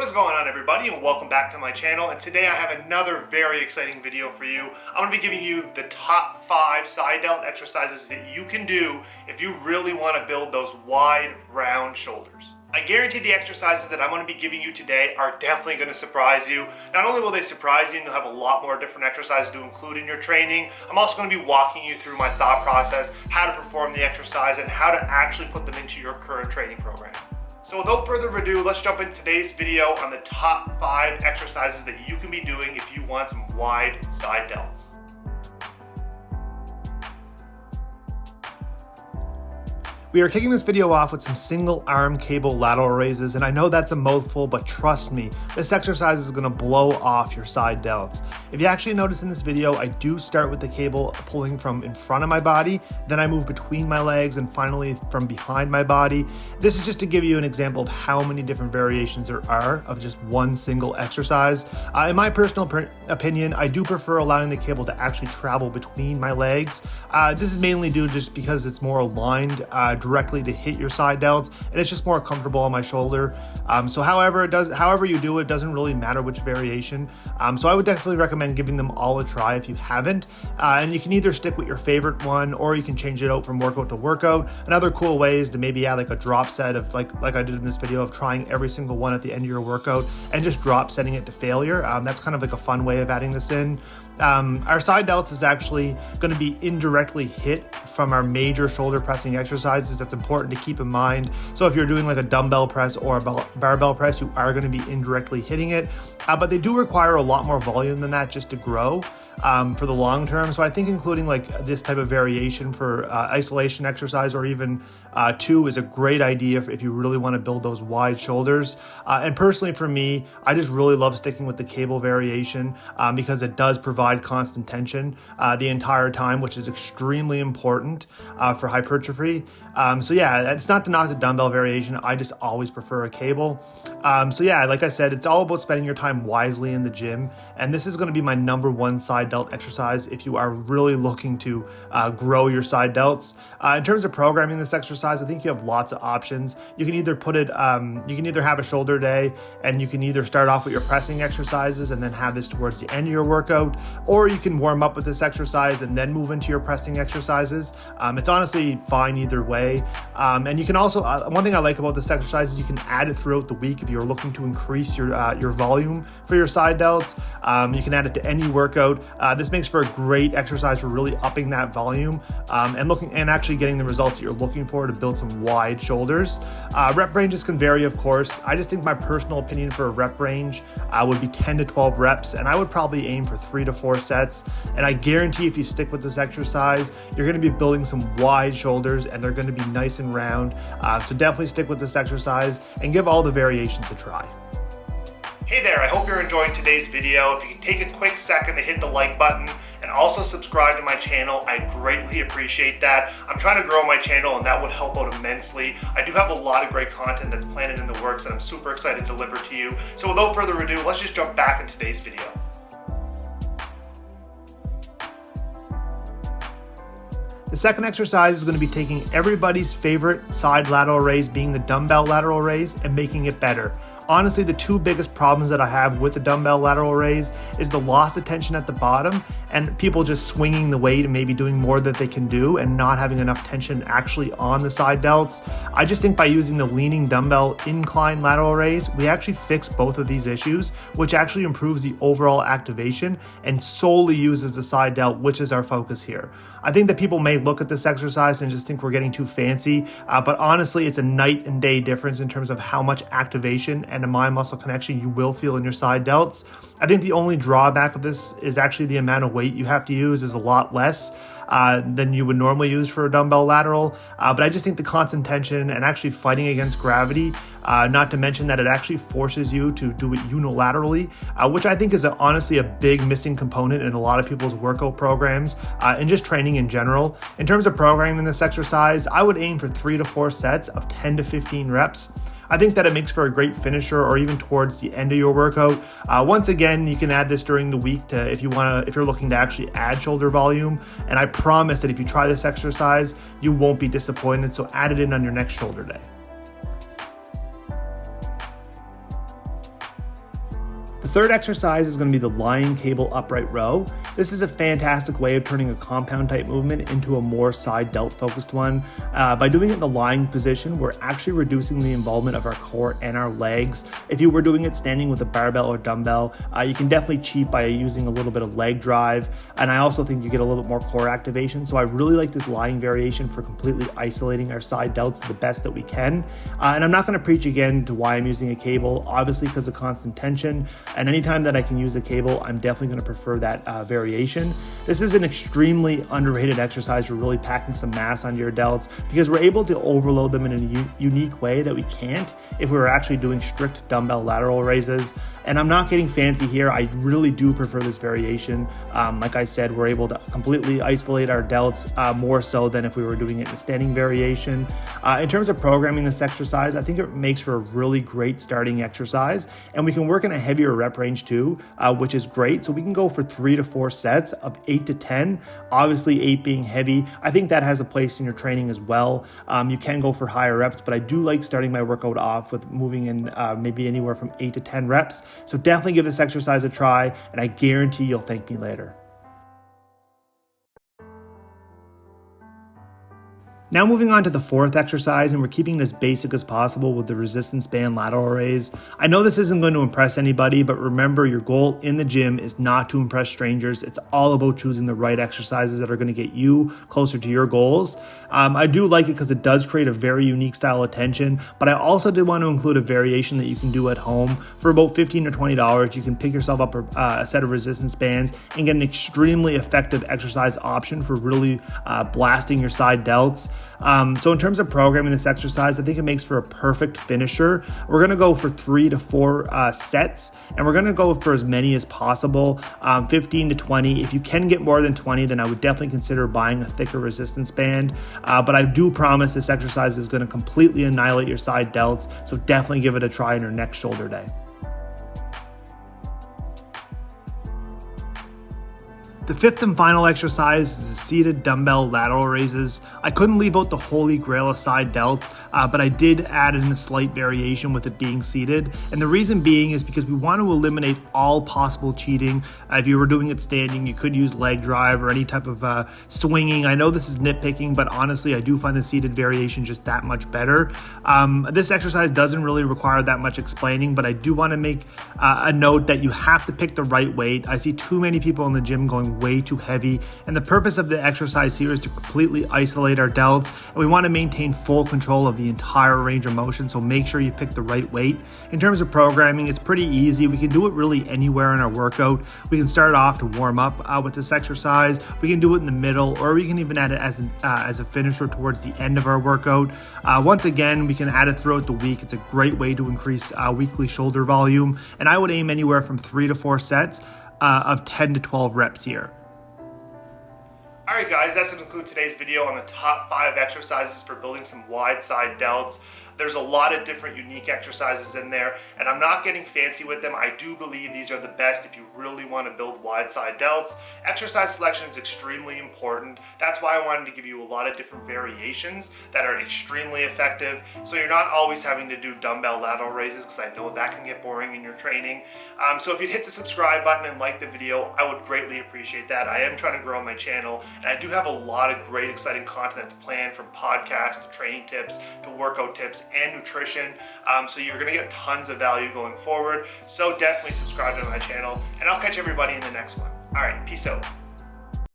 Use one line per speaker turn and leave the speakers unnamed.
What's going on, everybody, and welcome back to my channel. And today I have another very exciting video for you. I'm going to be giving you the top 5 side delt exercises that you can do if you really want to build those wide, round shoulders. I guarantee the exercises that I'm going to be giving you today are definitely going to surprise you. Not only will they surprise you and you'll have a lot more different exercises to include in your training, I'm also going to be walking you through my thought process, how to perform the exercise, and how to actually put them into your current training program. So without further ado, let's jump into today's video on the top 5 exercises that you can be doing if you want some wide side delts. We are kicking this video off with some single arm cable lateral raises, and I know that's a mouthful, but trust me, this exercise is gonna blow off your side delts. If you actually notice in this video, I do start with the cable pulling from in front of my body, then I move between my legs, and finally from behind my body. This is just to give you an example of how many different variations there are of just one single exercise. In my personal opinion, I do prefer allowing the cable to actually travel between my legs. This is mainly due just because it's more aligned directly to hit your side delts, and it's just more comfortable on my shoulder. So however you do it, doesn't really matter which variation. So I would definitely recommend giving them all a try if you haven't. And you can either stick with your favorite one, or you can change it out from workout to workout. Another cool way is to maybe add like a drop set of like I did in this video, of trying every single one at the end of your workout and just drop setting it to failure. That's kind of like a fun way of adding this in. Our side delts is actually going to be indirectly hit from our major shoulder pressing exercises. That's important to keep in mind. So if you're doing like a dumbbell press or a barbell press, you are going to be indirectly hitting it, but they do require a lot more volume than that just to grow for the long term. So I think including like this type of variation for isolation exercise, or even 2, is a great idea if you really want to build those wide shoulders. And personally for me, I just really love sticking with the cable variation because it does provide constant tension the entire time, which is extremely important for hypertrophy. So yeah, it's not to knock the dumbbell variation. I just always prefer a cable. So yeah, like I said, it's all about spending your time wisely in the gym. And this is going to be my number 1 side delt exercise if you are really looking to grow your side delts. In terms of programming this exercise, I think you have lots of options. You can either put it, you can either have a shoulder day, and you can either start off with your pressing exercises and then have this towards the end of your workout, or you can warm up with this exercise and then move into your pressing exercises. It's honestly fine either way. And you can also, one thing I like about this exercise is you can add it throughout the week if you're looking to increase your volume for your side delts. You can add it to any workout. This makes for a great exercise for really upping that volume and actually getting the results that you're looking for to build some wide shoulders. Rep ranges can vary, of course. I just think my personal opinion for a rep range would be 10 to 12 reps, and I would probably aim for 3 to 4 sets. And I guarantee if you stick with this exercise, you're going to be building some wide shoulders, and they're going to be nice and round. So definitely stick with this exercise and give all the variations a try. Hey there, I hope you're enjoying today's video. If you can take a quick second to hit the like button and also subscribe to my channel, I greatly appreciate that. I'm trying to grow my channel, and that would help out immensely. I do have a lot of great content that's planned in the works, and I'm super excited to deliver to you. So without further ado, let's just jump back into today's video. The second exercise is going to be taking everybody's favorite side lateral raise, being the dumbbell lateral raise, and making it better. Honestly, the 2 biggest problems that I have with the dumbbell lateral raise is the loss of tension at the bottom, and people just swinging the weight and maybe doing more that they can do and not having enough tension actually on the side delts. I just think by using the leaning dumbbell incline lateral raise, we actually fix both of these issues, which actually improves the overall activation and solely uses the side delt, which is our focus here. I think that people may look at this exercise and just think we're getting too fancy, but honestly, it's a night and day difference in terms of how much activation and a mind muscle connection you will feel in your side delts. I think the only drawback of this is actually the amount of weight you have to use is a lot less than you would normally use for a dumbbell lateral. But I just think the constant tension and actually fighting against gravity, not to mention that it actually forces you to do it unilaterally, which I think is honestly a big missing component in a lot of people's workout programs and just training in general. In terms of programming this exercise, I would aim for 3 to 4 sets of 10 to 15 reps. I think that it makes for a great finisher, or even towards the end of your workout. Once again, you can add this during the week if you're looking to actually add shoulder volume. And I promise that if you try this exercise, you won't be disappointed. So add it in on your next shoulder day. The third exercise is going to be the lying cable upright row. This is a fantastic way of turning a compound type movement into a more side delt focused one. By doing it in the lying position, we're actually reducing the involvement of our core and our legs. If you were doing it standing with a barbell or dumbbell, you can definitely cheat by using a little bit of leg drive. And I also think you get a little bit more core activation. So I really like this lying variation for completely isolating our side delts to the best that we can. And I'm not going to preach again to why I'm using a cable, obviously because of constant tension. And anytime that I can use a cable, I'm definitely going to prefer that variation. This is an extremely underrated exercise for really packing some mass onto your delts because we're able to overload them in a unique way that we can't if we were actually doing strict dumbbell lateral raises. And I'm not getting fancy here. I really do prefer this variation. Like I said, we're able to completely isolate our delts more so than if we were doing it in a standing variation. In terms of programming this exercise, I think it makes for a really great starting exercise, and we can work in a heavier rep range too, which is great. So we can go for 3 to 4 sets of 8 to 10, obviously 8 being heavy. I think that has a place in your training as well. You can go for higher reps, but I do like starting my workout off with moving in maybe anywhere from 8 to 10 reps. So definitely give this exercise a try, and I guarantee you'll thank me later. Now moving on to the fourth exercise, and we're keeping it as basic as possible with the resistance band lateral raise. I know this isn't going to impress anybody, but remember, your goal in the gym is not to impress strangers. It's all about choosing the right exercises that are going to get you closer to your goals. I do like it because it does create a very unique style of tension, but I also did want to include a variation that you can do at home for about $15 or $20. You can pick yourself up a set of resistance bands and get an extremely effective exercise option for really blasting your side delts. So in terms of programming this exercise, I think it makes for a perfect finisher. We're going to go for 3 to 4 sets, and we're going to go for as many as possible, 15 to 20. If you can get more than 20, then I would definitely consider buying a thicker resistance band. But I do promise this exercise is going to completely annihilate your side delts, so definitely give it a try on your next shoulder day. The fifth and final exercise is the seated dumbbell lateral raises. I couldn't leave out the holy grail of side delts, but I did add in a slight variation with it being seated. And the reason being is because we want to eliminate all possible cheating. If you were doing it standing, you could use leg drive or any type of swinging. I know this is nitpicking, but honestly, I do find the seated variation just that much better. This exercise doesn't really require that much explaining, but I do want to make a note that you have to pick the right weight. I see too many people in the gym going way too heavy, and the purpose of the exercise here is to completely isolate our delts, and we want to maintain full control of the entire range of motion, so make sure you pick the right weight. In terms of programming, it's pretty easy. We can do it really anywhere in our workout. We can start off to warm up with this exercise. We can do it in the middle, or we can even add it as a finisher towards the end of our workout. Once again, we can add it throughout the week. It's a great way to increase weekly shoulder volume, and I would aim anywhere from 3 to 4 sets of 10 to 12 reps here. Alright guys, that's going to conclude today's video on the top 5 exercises for building some wide side delts. There's a lot of different unique exercises in there, and I'm not getting fancy with them. I do believe these are the best if you really want to build wide side delts. Exercise selection is extremely important. That's why I wanted to give you a lot of different variations that are extremely effective, so you're not always having to do dumbbell lateral raises, because I know that can get boring in your training. So if you'd hit the subscribe button and like the video, I would greatly appreciate that. I am trying to grow my channel, and I do have a lot of great exciting content that's planned, from podcasts to training tips to workout tips and nutrition. So you're going to get tons of value going forward. So definitely subscribe to my channel, and I'll catch everybody in the next one. All right, peace out.